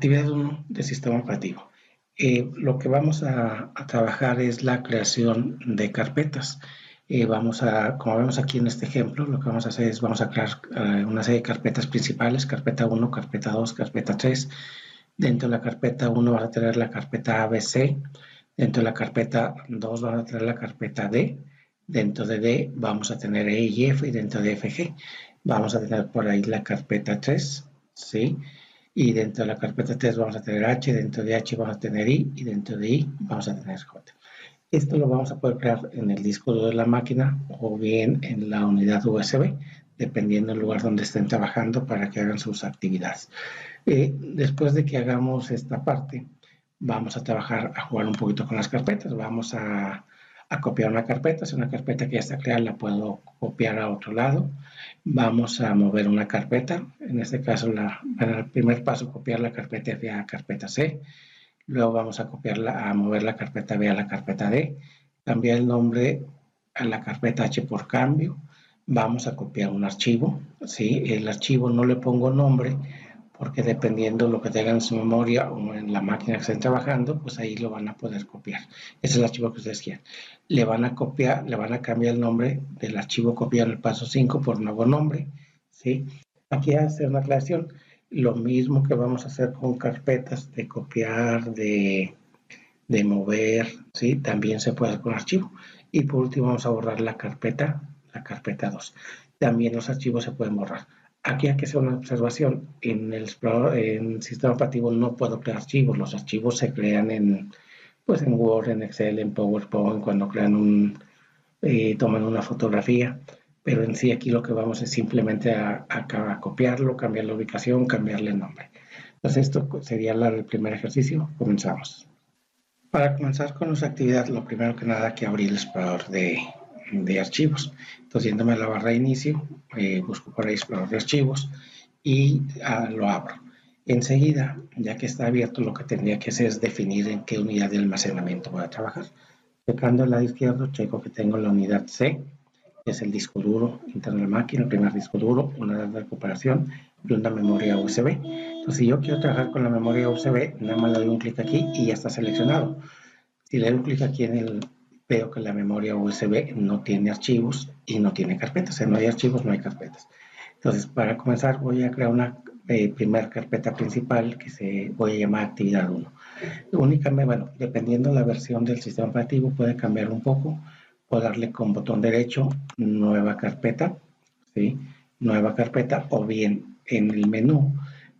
Actividad 1 de sistema operativo. Lo que vamos a trabajar es la creación de carpetas. Como vemos aquí en este ejemplo, lo que vamos a hacer es vamos a crear una serie de carpetas principales, carpeta 1, carpeta 2, carpeta 3. Dentro de la carpeta 1 vas a tener la carpeta ABC. Dentro de la carpeta 2 vamos a tener la carpeta D. Dentro de D vamos a tener E y F, y dentro de F, G. Vamos a tener por ahí la carpeta 3, ¿sí? Y dentro de la carpeta 3 vamos a tener H, dentro de H vamos a tener I, y dentro de I vamos a tener J. Esto lo vamos a poder crear en el disco duro de la máquina o bien en la unidad USB, dependiendo del lugar donde estén trabajando para que hagan sus actividades. Después de que hagamos esta parte, vamos a trabajar, a jugar un poquito con las carpetas. Vamos a copiar una carpeta. Si una carpeta que ya está creada la puedo copiar a otro lado. Vamos a mover una carpeta. En este caso, el primer paso, copiar la carpeta F a la carpeta C. Luego vamos a mover la carpeta B a la carpeta D. Cambiar el nombre a la carpeta H por cambio. Vamos a copiar un archivo. ¿Sí? El archivo no le pongo nombre, porque dependiendo de lo que tengan en su memoria o en la máquina que estén trabajando, pues ahí lo van a poder copiar. Ese es el archivo que ustedes quieran. Le van a cambiar el nombre del archivo copiado en el paso 5 por nuevo nombre, ¿sí? Aquí hacer una aclaración. Lo mismo que vamos a hacer con carpetas de copiar, de mover, ¿sí? También se puede hacer con archivo. Y por último vamos a borrar la carpeta 2. También los archivos se pueden borrar. Aquí hay que hacer una observación. En el sistema operativo no puedo crear archivos. Los archivos se crean en Word, en Excel, en PowerPoint, cuando crean toman una fotografía. Pero en sí aquí lo que vamos es simplemente a copiarlo, cambiar la ubicación, cambiarle el nombre. Entonces esto sería el primer ejercicio. Comenzamos. Para comenzar con nuestra actividad, lo primero que nada hay que abrir el explorador de archivos. Entonces, yéndome a la barra de inicio, busco por ahí explorador de archivos y lo abro. Enseguida, ya que está abierto, lo que tendría que hacer es definir en qué unidad de almacenamiento voy a trabajar. Checando el lado izquierdo, checo que tengo la unidad C, que es el disco duro interno de la máquina, el primer disco duro, una de recuperación y una memoria USB. Entonces, si yo quiero trabajar con la memoria USB, nada más le doy un clic aquí y ya está seleccionado. Si le doy un clic aquí veo que la memoria USB no tiene archivos y no tiene carpetas. O sea, no hay archivos, no hay carpetas. Entonces, para comenzar, voy a crear una primera carpeta principal que voy a llamar actividad 1. Únicamente, bueno, dependiendo de la versión del sistema operativo, puede cambiar un poco. Puedo darle con botón derecho, nueva carpeta, ¿sí? Nueva carpeta, o bien en el menú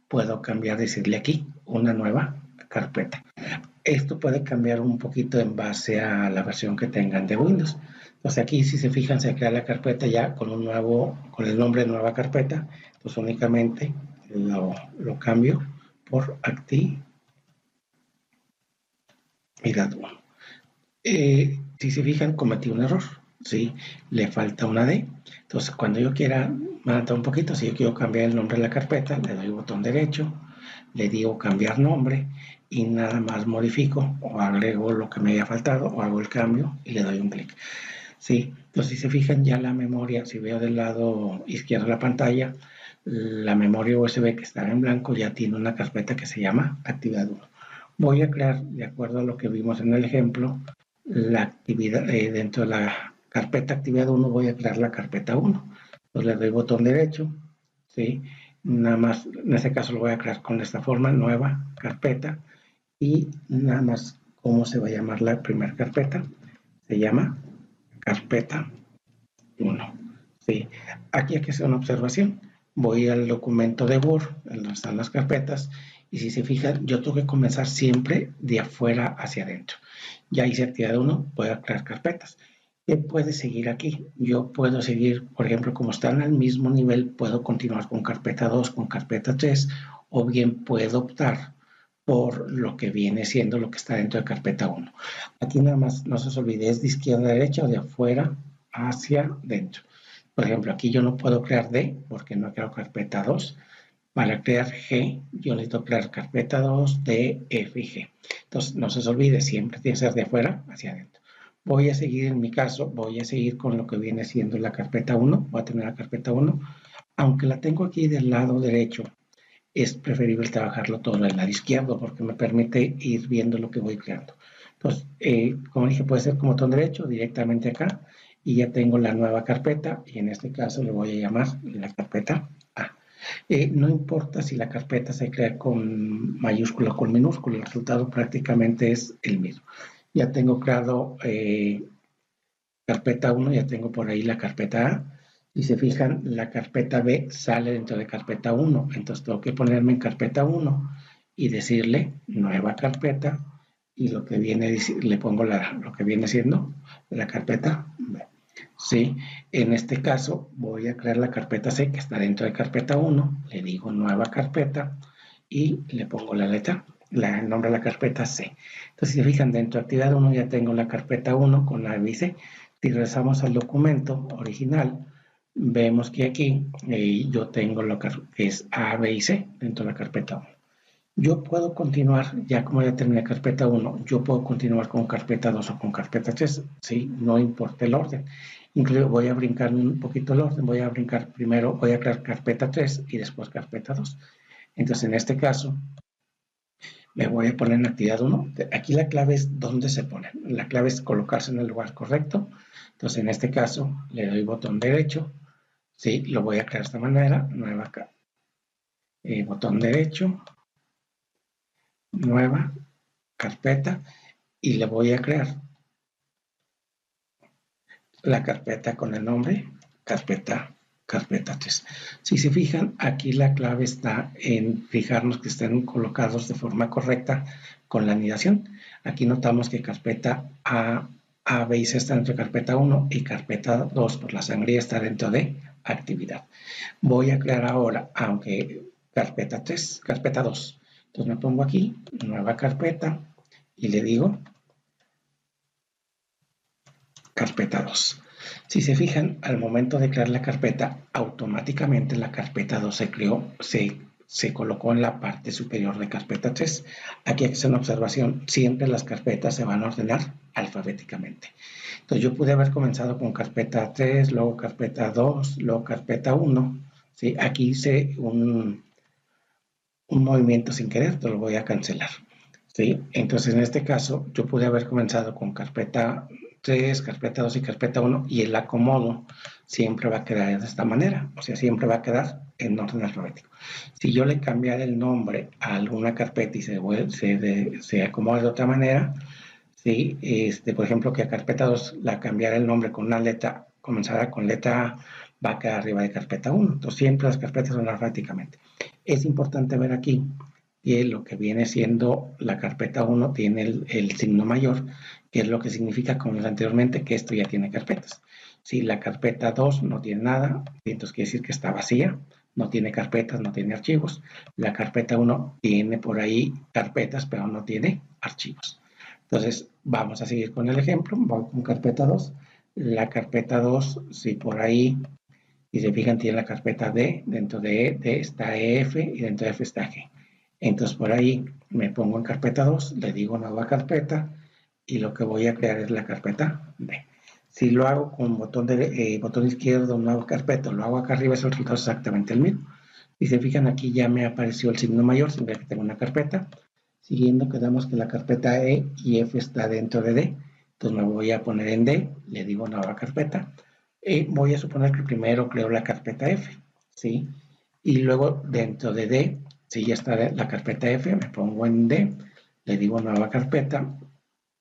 puedo cambiar, decirle aquí, una nueva carpeta. Esto puede cambiar un poquito en base a la versión que tengan de Windows. Entonces aquí, si se fijan, se crea la carpeta ya con el nombre de nueva carpeta. Entonces únicamente lo cambio por actividad 1. Si se fijan, cometí un error, ¿sí? Le falta una D. Entonces cuando yo quiera, un poquito, si yo quiero cambiar el nombre de la carpeta, le doy botón derecho, le digo cambiar nombre y nada más modifico o agrego lo que me haya faltado o hago el cambio y le doy un clic. Sí, entonces si se fijan, ya la memoria, si veo del lado izquierdo de la pantalla, la memoria USB que está en blanco ya tiene una carpeta que se llama actividad 1. Voy a crear, de acuerdo a lo que vimos en el ejemplo, la actividad dentro de la carpeta actividad 1 voy a crear la carpeta 1. Entonces le doy botón derecho, ¿sí? Nada más, en este caso lo voy a crear con esta forma, nueva carpeta, y nada más cómo se va a llamar la primera carpeta. Se llama carpeta 1. ¿Sí? Aquí hay que hacer una observación. Voy al documento de Word, donde están las carpetas, y si se fijan, yo tengo que comenzar siempre de afuera hacia adentro. Ya hice actividad 1, voy a crear carpetas. ¿Qué puede seguir aquí? Yo puedo seguir, por ejemplo, como están al mismo nivel, puedo continuar con carpeta 2, con carpeta 3, o bien puedo optar por lo que viene siendo lo que está dentro de carpeta 1. Aquí nada más, no se os olvide, es de izquierda a derecha o de afuera hacia dentro. Por ejemplo, aquí yo no puedo crear D porque no quiero carpeta 2. Para crear G, yo necesito crear carpeta 2, D, F y G. Entonces, no se os olvide, siempre tiene que ser de afuera hacia adentro. Voy a seguir, en mi caso, voy a seguir con lo que viene siendo la carpeta 1. Voy a tener la carpeta 1. Aunque la tengo aquí del lado derecho, es preferible trabajarlo todo en el lado izquierdo porque me permite ir viendo lo que voy creando. Entonces, como dije, puede ser como botón derecho directamente acá y ya tengo la nueva carpeta y en este caso le voy a llamar la carpeta A. No importa si la carpeta se crea con mayúscula o con minúscula, el resultado prácticamente es el mismo. Ya tengo creado carpeta 1, ya tengo por ahí la carpeta A. Si se fijan, la carpeta B sale dentro de carpeta 1, entonces tengo que ponerme en carpeta 1 y decirle nueva carpeta y lo que viene, le pongo lo que viene siendo la carpeta B. Sí, en este caso voy a crear la carpeta C que está dentro de carpeta 1, le digo nueva carpeta y le pongo la letra, el nombre de la carpeta C. Entonces, si se fijan, dentro de actividad 1 ya tengo la carpeta 1 con la B y C. Si regresamos al documento original, vemos que aquí yo tengo lo que es A, B y C dentro de la carpeta 1. Yo puedo continuar, ya como ya terminé carpeta 1, yo puedo continuar con carpeta 2 o con carpeta 3, ¿sí? No importa el orden. Incluso voy a brincar un poquito el orden, voy a brincar primero, voy a crear carpeta 3 y después carpeta 2. Entonces, en este caso, me voy a poner en actividad 1. Aquí la clave es dónde se pone. La clave es colocarse en el lugar correcto. Entonces, en este caso, le doy botón derecho. Sí, lo voy a crear de esta manera. Nueva, botón derecho, nueva carpeta. Y le voy a crear la carpeta con el nombre carpeta 3. Si se fijan, aquí la clave está en fijarnos que estén colocados de forma correcta con la anidación. Aquí notamos que carpeta A, B y C está dentro de carpeta 1 y carpeta 2 por la sangría está dentro de actividad. Voy a crear ahora, aunque carpeta 3, carpeta 2. Entonces me pongo aquí, nueva carpeta y le digo carpeta 2. Si se fijan, al momento de crear la carpeta, automáticamente la carpeta 2 se creó, se colocó en la parte superior de carpeta 3. Aquí hay que hacer una observación, siempre las carpetas se van a ordenar alfabéticamente. Entonces yo pude haber comenzado con carpeta 3, luego carpeta 2, luego carpeta 1. ¿Sí? Aquí hice un movimiento sin querer, te lo voy a cancelar. ¿Sí? Entonces, en este caso, yo pude haber comenzado con carpeta 3, carpeta 2 y carpeta 1 y el acomodo siempre va a quedar de esta manera, o sea, siempre va a quedar en orden alfabético. Si yo le cambiara el nombre a alguna carpeta y se acomoda de otra manera, ¿sí? Por ejemplo, que a carpeta 2 la cambiara el nombre con una letra, comenzara con letra A, va a quedar arriba de carpeta 1. Entonces, siempre las carpetas son alfabéticamente. Es importante ver aquí que lo que viene siendo la carpeta 1 tiene el signo mayor, que es lo que significa, como les anteriormente, que esto ya tiene carpetas. Si la carpeta 2 no tiene nada, entonces quiere decir que está vacía, no tiene carpetas, no tiene archivos. La carpeta 1 tiene por ahí carpetas, pero no tiene archivos. Entonces, vamos a seguir con el ejemplo. Voy con carpeta 2. La carpeta 2, si por ahí, si se fijan, tiene la carpeta D. Dentro de D está EF y dentro de F está G. Entonces, por ahí me pongo en carpeta 2, le digo nueva carpeta y lo que voy a crear es la carpeta D. Si lo hago con botón izquierdo, nueva carpeta, lo hago acá arriba, es el resultado exactamente el mismo. Si se fijan, aquí ya me apareció el signo mayor, sin ver que tengo una carpeta. Siguiendo, quedamos que la carpeta E y F está dentro de D. Entonces me voy a poner en D, le digo nueva carpeta. Voy a suponer que primero creo la carpeta F, ¿sí? Y luego dentro de D, si ya está la carpeta F, me pongo en D, le digo nueva carpeta,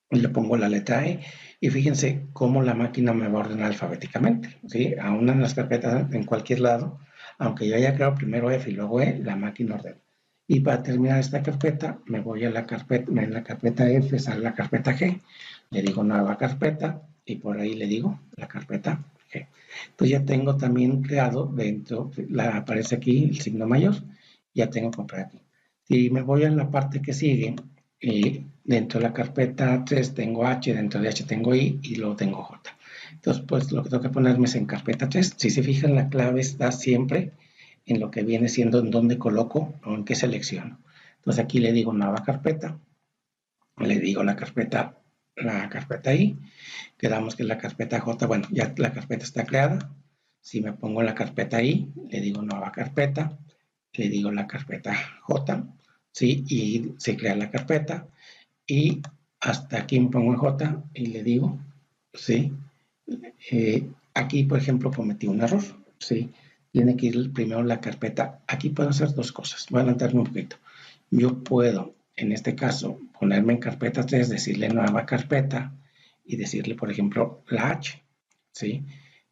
y le pongo la letra E. Y fíjense cómo la máquina me va a ordenar alfabéticamente, ¿sí? Aún en las carpetas, en cualquier lado, aunque yo haya creado primero F y luego E, la máquina ordena. Y para terminar esta carpeta, me voy a la carpeta, en la carpeta F sale la carpeta G, le digo nueva carpeta y por ahí le digo la carpeta G. Entonces ya tengo también creado dentro, aparece aquí el signo mayor, ya tengo comprado aquí. Si me voy a la parte que sigue, dentro de la carpeta 3 tengo H, dentro de H tengo I y luego tengo J. Entonces, pues lo que tengo que ponerme es en carpeta 3. Si se fijan, la clave está siempre en lo que viene siendo en dónde coloco o en qué selecciono. Entonces aquí le digo nueva carpeta, le digo la carpeta I, quedamos que la carpeta J, bueno, ya la carpeta está creada. Si me pongo en la carpeta I, le digo nueva carpeta le digo la carpeta J, ¿sí? Y se crea la carpeta y hasta aquí me pongo en J y le digo, ¿sí? Aquí, por ejemplo, cometí un error, ¿sí? Tiene que ir primero la carpeta. Aquí puedo hacer dos cosas. Voy a adelantarme un poquito. Yo puedo, en este caso, ponerme en carpeta 3, decirle nueva carpeta y decirle, por ejemplo, la H, ¿sí?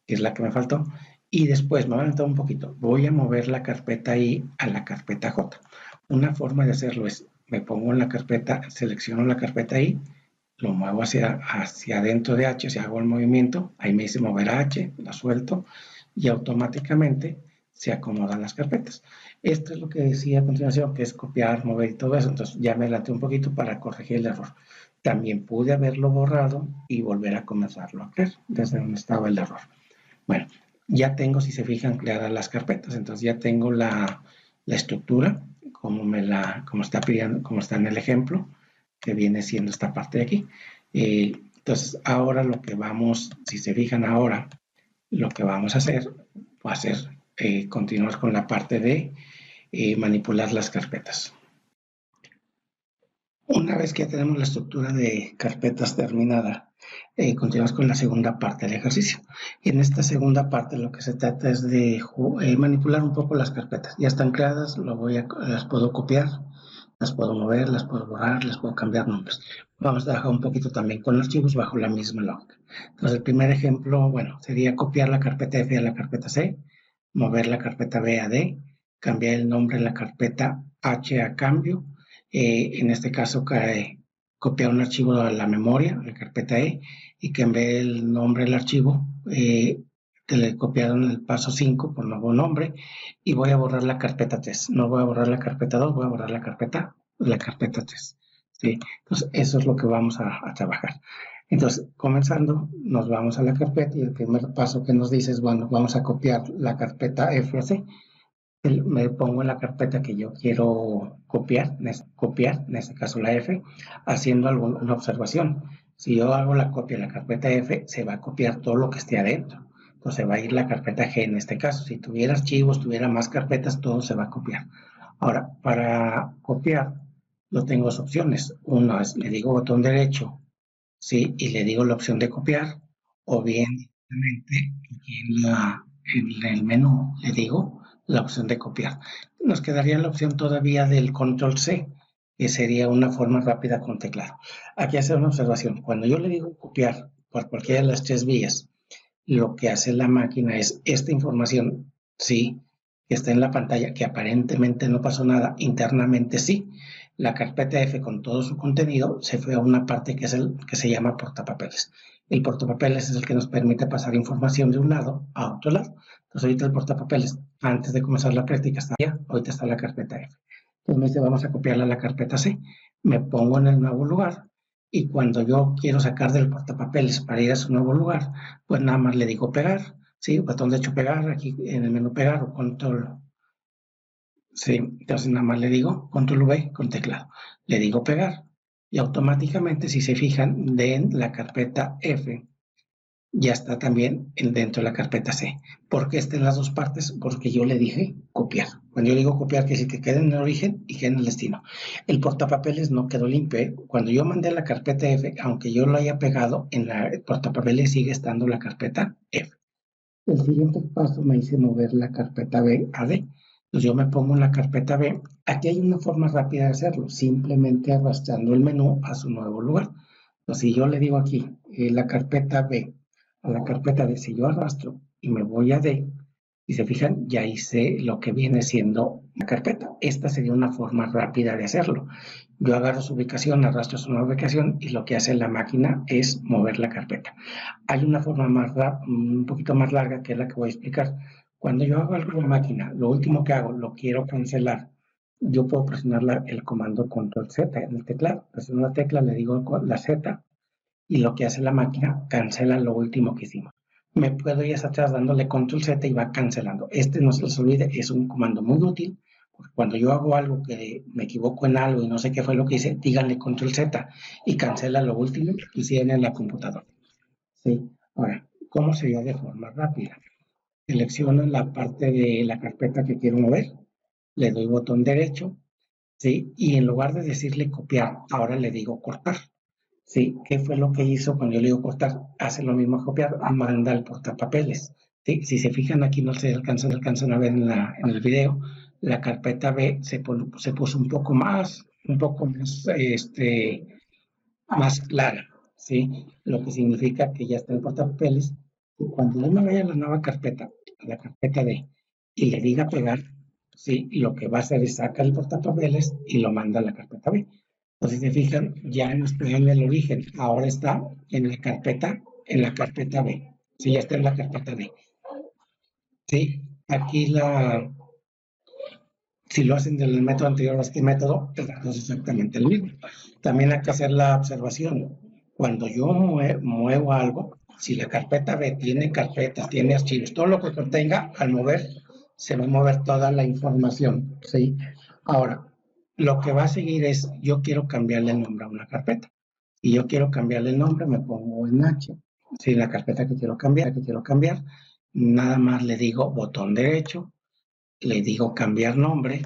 Que es la que me faltó. Y después, me voy a adelantar un poquito, voy a mover la carpeta I a la carpeta J. Una forma de hacerlo es, me pongo en la carpeta, selecciono la carpeta I, lo muevo hacia adentro de H, si hago el movimiento, ahí me dice mover a H, la suelto y automáticamente se acomodan las carpetas. Esto es lo que decía a continuación, que es copiar, mover y todo eso. Entonces ya me adelanté un poquito para corregir el error. También pude haberlo borrado y volver a comenzarlo a crear desde donde estaba el error. Bueno, ya tengo, si se fijan, creadas las carpetas. Entonces ya tengo la estructura como está pidiendo, como está en el ejemplo, que viene siendo esta parte de aquí. Entonces ahora lo que vamos, si se fijan ahora, lo que vamos a hacer va a ser continuar con la parte de manipular las carpetas. Una vez que ya tenemos la estructura de carpetas terminada, continuamos con la segunda parte del ejercicio. Y en esta segunda parte lo que se trata es de manipular un poco las carpetas. Ya están creadas, las puedo copiar, las puedo mover, las puedo borrar, les puedo cambiar nombres. Vamos a trabajar un poquito también con archivos bajo la misma lógica. Entonces el primer ejemplo, bueno, sería copiar la carpeta F a la carpeta C, mover la carpeta B a D, cambiar el nombre de la carpeta H a cambio, en este caso copiar un archivo a la memoria, la carpeta E, y cambiar el nombre del archivo, que le copiaron el paso 5 por nuevo nombre, y voy a borrar la carpeta 3. No voy a borrar la carpeta 2, voy a borrar la carpeta 3. ¿Sí? Entonces, eso es lo que vamos a trabajar. Entonces, comenzando, nos vamos a la carpeta y el primer paso que nos dice es, bueno, vamos a copiar la carpeta FAC. Me pongo en la carpeta que yo quiero copiar, en este caso la F, haciendo una observación. Si yo hago la copia de la carpeta F, se va a copiar todo lo que esté adentro. Entonces va a ir la carpeta G en este caso. Si tuviera archivos, tuviera más carpetas, todo se va a copiar. Ahora, para copiar, yo tengo dos opciones. Una es, le digo botón derecho, ¿sí? Y le digo la opción de copiar, o bien directamente en el menú le digo la opción de copiar. Nos quedaría la opción todavía del control C, que sería una forma rápida con teclado. Aquí hace una observación. Cuando yo le digo copiar por cualquiera de las tres vías, lo que hace la máquina es esta información, sí, que está en la pantalla, que aparentemente no pasó nada, internamente sí. La carpeta F con todo su contenido se fue a una parte que es el que se llama portapapeles. El portapapeles es el que nos permite pasar información de un lado a otro lado. Entonces ahorita el portapapeles, antes de comenzar la práctica, está allá, ahorita está la carpeta F. Entonces me dice, vamos a copiarla a la carpeta C. Me pongo en el nuevo lugar y cuando yo quiero sacar del portapapeles para ir a su nuevo lugar, pues nada más le digo pegar, ¿sí? Botón derecho pegar, aquí en el menú pegar o control, sí, entonces nada más le digo control V con teclado, le digo pegar y automáticamente si se fijan de la carpeta F ya está también dentro de la carpeta C. ¿Por qué está en las dos partes? Porque yo le dije copiar. Cuando yo digo copiar, quiere decir que quede en el origen y quede en el destino. El portapapeles no quedó limpio, ¿eh? Cuando yo mandé la carpeta F, aunque yo lo haya pegado, en el portapapeles sigue estando la carpeta F. El siguiente paso me dice mover la carpeta B a D. Entonces yo me pongo en la carpeta B. Aquí hay una forma rápida de hacerlo, simplemente arrastrando el menú a su nuevo lugar. Entonces si yo le digo aquí la carpeta B a la carpeta D, si yo arrastro y me voy a D, si se fijan, ya hice lo que viene siendo la carpeta. Esta sería una forma rápida de hacerlo. Yo agarro su ubicación, arrastro su nueva ubicación y lo que hace la máquina es mover la carpeta. Hay una forma un poquito más larga que es la que voy a explicar. Cuando yo hago algo en la máquina, lo último que hago, lo quiero cancelar, yo puedo presionar el comando control Z en el teclado. Presiono la tecla, le digo la Z y lo que hace la máquina, cancela lo último que hicimos. Me puedo ir hacia atrás dándole control Z y va cancelando. Este no se les olvide, es un comando muy útil. Porque cuando yo hago algo que me equivoco en algo y no sé qué fue lo que hice, díganle control Z y cancela lo último que hicieron en la computadora. Sí. Ahora, ¿cómo sería de forma rápida? Selecciono la parte de la carpeta que quiero mover, le doy botón derecho, ¿sí? Y en lugar de decirle copiar, ahora le digo cortar, ¿sí? ¿Qué fue lo que hizo cuando yo le digo cortar? Hace lo mismo a copiar, manda al portapapeles, ¿sí? Si se fijan aquí, no se alcanzan a ver en el video, la carpeta B se puso un poco más, más clara, ¿sí? Lo que significa que ya está en el portapapeles. Y cuando yo me vaya a la nueva carpeta, a la carpeta D, y le diga pegar, ¿sí? Lo que va a hacer es sacar el portapapeles y lo manda a la carpeta B. Entonces, si se fijan, ya no está en el origen, ahora está en la carpeta B. Sí, ya está en la carpeta B. Sí, aquí si lo hacen del método anterior a este método, el dato es exactamente el mismo. También hay que hacer la observación. Cuando yo muevo algo, si la carpeta B tiene carpetas, tiene archivos, todo lo que contenga, al mover, se va a mover toda la información, ¿sí? Ahora, lo que va a seguir es, yo quiero cambiarle el nombre a una carpeta. Y yo quiero cambiarle el nombre, me pongo en H. Si la carpeta que quiero cambiar, nada más le digo botón derecho, le digo cambiar nombre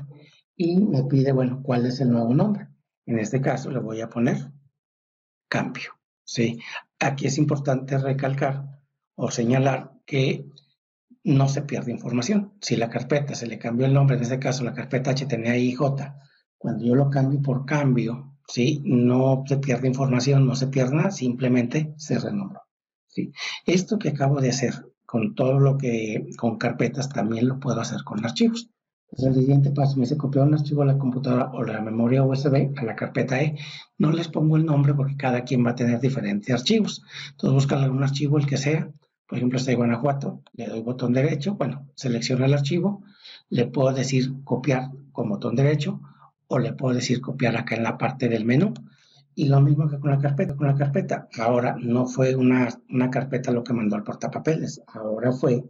y me pide, bueno, cuál es el nuevo nombre. En este caso le voy a poner cambio. ¿Sí? Aquí es importante recalcar o señalar que no se pierde información. Si la carpeta se le cambió el nombre, en este caso la carpeta HTML cuando yo lo cambio por cambio, ¿sí? No se pierde información, no se pierde nada, simplemente se renombró. ¿Sí? Esto que acabo de hacer con todo lo que, con carpetas, también lo puedo hacer con archivos. Entonces, el siguiente paso me dice copiar un archivo a la computadora o la memoria USB a la carpeta E. No les pongo el nombre porque cada quien va a tener diferentes archivos. Entonces, buscan algún archivo, el que sea. Por ejemplo, estoy en Guanajuato, le doy botón derecho, bueno, selecciono el archivo, le puedo decir copiar con botón derecho o le puedo decir copiar acá en la parte del menú. Y lo mismo que con la carpeta. Ahora no fue una carpeta lo que mandó al portapapeles, ahora fue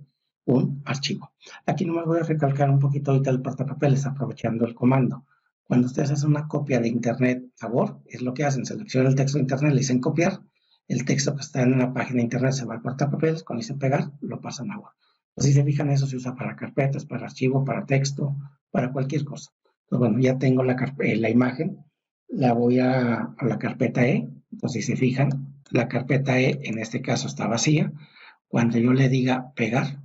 un archivo. Aquí no me voy a recalcar un poquito ahorita el portapapeles, aprovechando el comando. Cuando ustedes hacen una copia de internet a Word, es lo que hacen, seleccionan el texto de internet, le dicen copiar, el texto que está en la página de internet se va al portapapeles, cuando dicen pegar, lo pasan a Word. Entonces, si se fijan, eso se usa para carpetas, para archivo, para texto, para cualquier cosa. Entonces, bueno, ya tengo la imagen, la voy a la carpeta E. Entonces, si se fijan, la carpeta E en este caso está vacía. Cuando yo le diga pegar,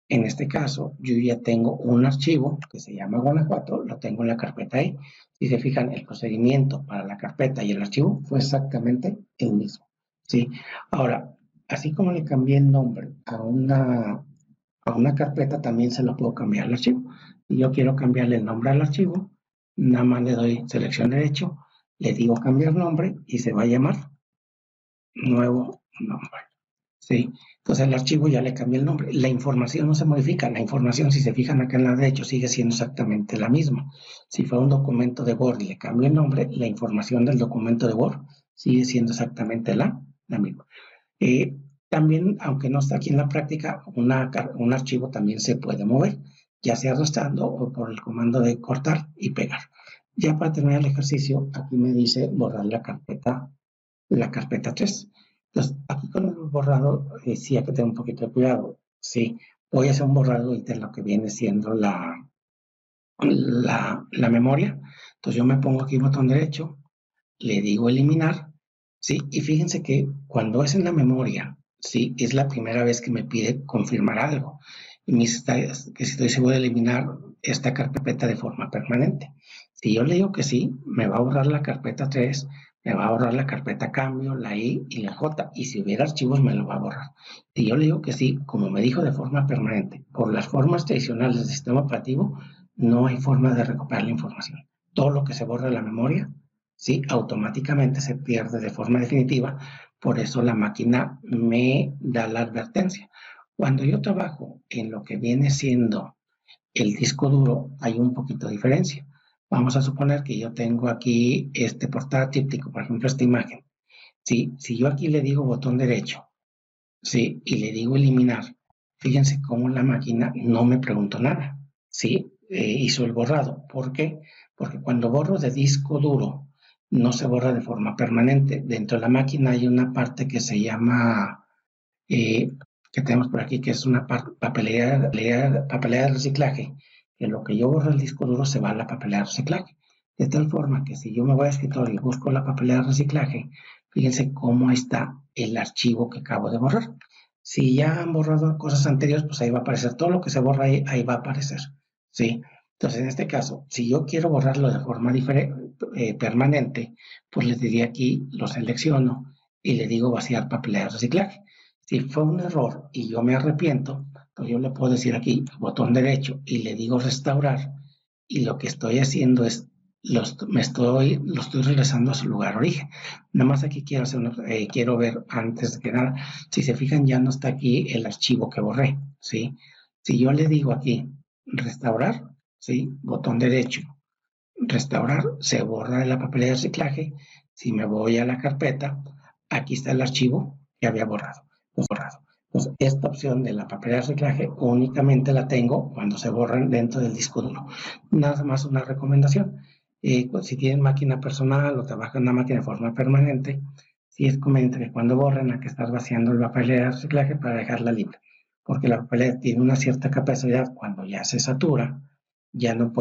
en este caso, yo ya tengo un archivo que se llama Guanajuato, lo tengo en la carpeta E. Si se fijan, el procedimiento para la carpeta y el archivo fue exactamente el mismo. ¿Sí? Ahora, así como le cambié el nombre a una carpeta, también se lo puedo cambiar al archivo. Si yo quiero cambiarle el nombre al archivo, nada más le doy selección derecho, le digo cambiar nombre y se va a llamar nuevo nombre. ¿Sí? Entonces el archivo ya le cambié el nombre. La información no se modifica. La información, si se fijan acá en la derecha, sigue siendo exactamente la misma. Si fue un documento de Word y le cambio el nombre, la información del documento de Word sigue siendo exactamente la misma. También, aunque no está aquí en la práctica, un archivo también se puede mover, ya sea arrastrando o por el comando de cortar y pegar. Ya para terminar el ejercicio, aquí me dice borrar la carpeta 3. Entonces, aquí con el borrado, sí hay que tener un poquito de cuidado. Sí, voy a hacer un borrado de lo que viene siendo la memoria. Entonces, yo me pongo aquí botón derecho, le digo eliminar, ¿sí? Y fíjense que cuando es en la memoria, ¿sí? Es la primera vez que me pide confirmar algo. Y me dice que si estoy seguro de eliminar esta carpeta de forma permanente. Si yo le digo que sí, me va a borrar la carpeta 3, me va a borrar la carpeta cambio, la I y la J. Y si hubiera archivos, me lo va a borrar. Si yo le digo que sí, como me dijo de forma permanente, por las formas tradicionales del sistema operativo, no hay forma de recuperar la información. Todo lo que se borra de la memoria, ¿sí? Automáticamente se pierde de forma definitiva. Por eso la máquina me da la advertencia. Cuando yo trabajo en lo que viene siendo el disco duro, hay un poquito de diferencia. Vamos a suponer que yo tengo aquí este portátil, por ejemplo, esta imagen. ¿Sí? Si yo aquí le digo botón derecho, ¿sí? Y le digo eliminar, fíjense cómo la máquina no me preguntó nada, ¿sí? Hizo el borrado. ¿Por qué? Porque cuando borro de disco duro, no se borra de forma permanente. Dentro de la máquina hay una parte que se llama, que tenemos por aquí, que es una papelera de reciclaje, que lo que yo borro del disco duro se va a la papelera de reciclaje. De tal forma que si yo me voy a escritorio y busco la papelera de reciclaje, fíjense cómo está el archivo que acabo de borrar. Si ya han borrado cosas anteriores, pues ahí va a aparecer todo lo que se borra ahí, ahí va a aparecer, ¿sí? Entonces, en este caso, si yo quiero borrarlo de forma permanente, pues les diría aquí, lo selecciono y le digo vaciar papelera de reciclaje. Si fue un error y yo me arrepiento, pues yo le puedo decir aquí, botón derecho, y le digo restaurar, y lo que estoy haciendo es, lo estoy regresando a su lugar origen. Nada más aquí quiero ver antes que nada, si se fijan ya no está aquí el archivo que borré, ¿sí? Si yo le digo aquí restaurar, ¿sí? Botón derecho, restaurar, se borra de la papelera de reciclaje. Si me voy a la carpeta, aquí está el archivo que había borrado. Entonces, esta opción de la papelera de reciclaje únicamente la tengo cuando se borran dentro del disco duro. Nada más una recomendación. Si tienen máquina personal o trabajan en una máquina de forma permanente, sí es conveniente que cuando borren hay que estar vaciando la papelera de reciclaje para dejarla libre, porque la papelera tiene una cierta capacidad cuando ya se satura, ya no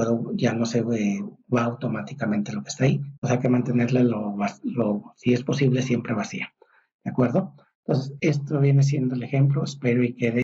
se va automáticamente lo que está ahí. O sea, que mantenerla si es posible, siempre vacía. ¿De acuerdo? Entonces, esto viene siendo el ejemplo. Espero y quede